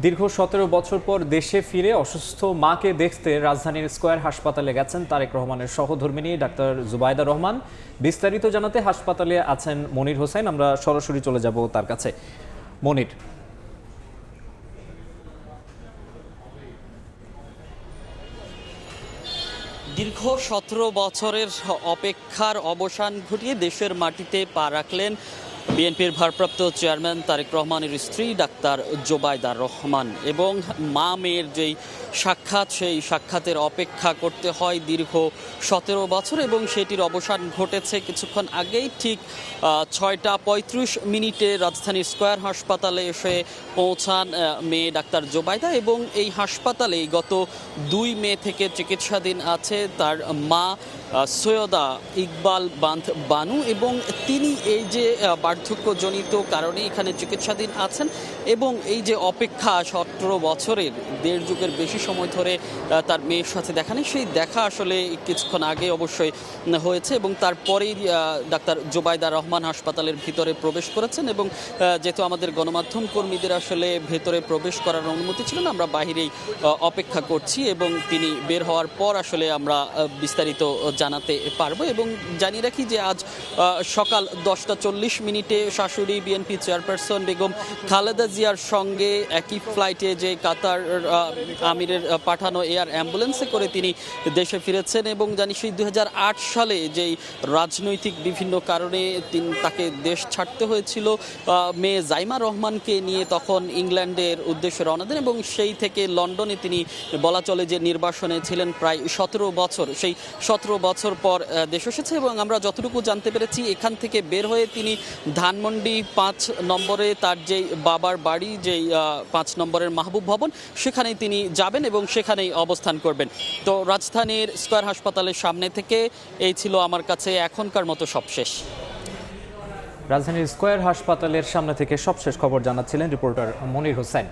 দীর্ঘ ১৭ বছর পর দেশে ফিরে অসুস্থ মাকে দেখতে রাজধানীর স্কয়ার হাসপাতালে গেছেন তারেক রহমানের সহধর্মিণী ডাক্তার জুবাইদা রহমান। বিস্তারিত জানাতে হাসপাতালে আছেন মনির হোসেন। আমরা সরাসরি চলে যাব তার কাছে। মনির, দীর্ঘ ১৭ বছরের অপেক্ষার অবসান ঘটিয়ে দেশের মাটিতে পা রাখলেন বিএনপির ভারপ্রাপ্ত চেয়ারম্যান তারেক রহমানের স্ত্রী ডাক্তার জোবাইদা রহমান। এবং মা মেয়ের যেই সাক্ষাৎ, সেই সাক্ষাতের অপেক্ষা করতে হয় দীর্ঘ ১৭ বছর এবং সেটির অবসান ঘটেছে কিছুক্ষণ আগেই। ঠিক ৬টা ৩৫ মিনিটে রাজধানীর স্কয়ার হাসপাতালে এসে পৌঁছান মেয়ে ডাক্তার জোবাইদা। এবং এই হাসপাতালেই গত ২ মে থেকে চিকিৎসাধীন আছে তার মা সৈয়দা ইকবাল বান্থ বানু। এবং তিনি এই যে বার্ধক্যজনিত কারণে এখানে চিকিৎসাধীন আছেন এবং এই যে অপেক্ষা ১৭ বছরের, দেড় যুগের বেশি সময় ধরে তার মেয়ের সাথে দেখা নেই, সেই দেখা আসলে কিছুক্ষণ আগে অবশ্যই হয়েছে। এবং তারপরেই ডাক্তার জোবাইদা রহমান হাসপাতালের ভিতরে প্রবেশ করেছেন। এবং যেহেতু আমাদের গণমাধ্যম কর্মীদের আসলে ভেতরে প্রবেশ করার অনুমতি ছিল না, আমরা বাহিরেই অপেক্ষা করছি এবং তিনি বের হওয়ার পর আসলে আমরা বিস্তারিত জানাতে পারবো। এবং জানিয়ে রাখি যে আজ সকাল 10টা 40 মিনিটে শাশুড়ি বিএনপি চেয়ারপারসন বেগম খালেদা জিয়ার সঙ্গে একই ফ্লাইটে যে কাতার আমিরের পাঠানো এয়ার অ্যাম্বুলেন্সে করে তিনি দেশে ফিরেছেন। এবং জানি সেই 2008 সালে যেই রাজনৈতিক বিভিন্ন কারণে তাকে দেশ ছাড়তে হয়েছিল, মেয়ে জাইমা রহমানকে নিয়ে তখন ইংল্যান্ডের উদ্দেশ্যে রওনা দেন এবং সেই থেকে লন্ডনে তিনি বলা চলে যে নির্বাসনে ছিলেন প্রায় 17 বছর। সেই 17 বছর পর দেশ এসেছে এবং আমরা যতটুকু জানতে পেরেছি এখান থেকে বের হয়ে তিনি ধানমন্ডি 5 নম্বরে তার যেই বাবার বাড়ি, যেই 5 নম্বরের মাহবুব ভবন, সেখানেই তিনি যাবেন এবং সেখানেই অবস্থান করবেন। তো রাজধানীর স্কয়ার হাসপাতালের সামনে থেকে এই ছিল আমার কাছে এখনকার মতো সবশেষ। রাজধানীর স্কয়ার হাসপাতালের সামনে থেকে সবশেষ খবর জানাচ্ছিলেন রিপোর্টার মনির হোসেন।